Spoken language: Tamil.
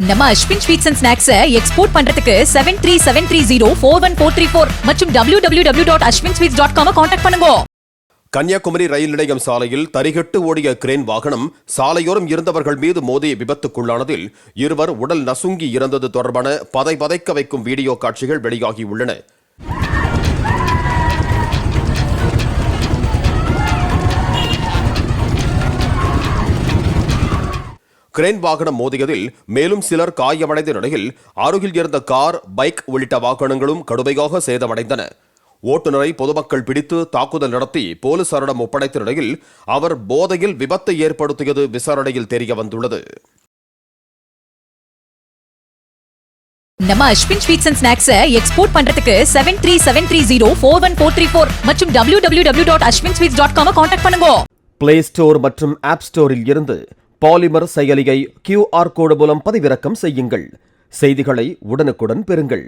நம்ம Ashwin sweets and snacks export பண்றதுக்கு 7373041434 மற்றும் www.ashwinsweets.com கான்டாக்ட் பண்ணுங்க. கன்னியாகுமரி ரயில் நிலையம் சாலையில் தரிகட்டு ஓடிய கிரேன் வாகனம் சாலையோரம் இருந்தவர்கள் மீது மோதிய விபத்துக்குள்ளானதில் இருவர் உடல் நசுங்கி இறந்தது தொடர்பான பதைக்க வைக்கும் வீடியோ காட்சிகள் வெளியாகியுள்ளன. கிரேன் வாகனம் மோதியதில் மேலும் சிலர் காயமடைந்த நிலையில் அருகில் இருந்த கார், பைக் உள்ளிட்ட வாகனங்களும் கடுமையாக சேதமடைந்தன. ஓட்டுநரை பொதுமக்கள் பிடித்து தாக்குதல் நடத்தி போலீசாரிடம் ஒப்படைத்த நிலையில் அவர் போதையில் விபத்தை ஏற்படுத்தியது விசாரணையில் தெரிய வந்துள்ளது. நம்ம Ashwin sweets and snacks export பண்றதுக்கு 7373041434 மற்றும் www.ashwinsweets.com கான்டாக்ட் பண்ணுங்க. பிளே ஸ்டோர் மற்றும் ஆப் ஸ்டோரில் இருந்து பாலிமர் செயலியை QR கோடு மூலம் பதிவிறக்கம் செய்யுங்கள். செய்திகளை உடனுக்குடன் பெறுங்கள்.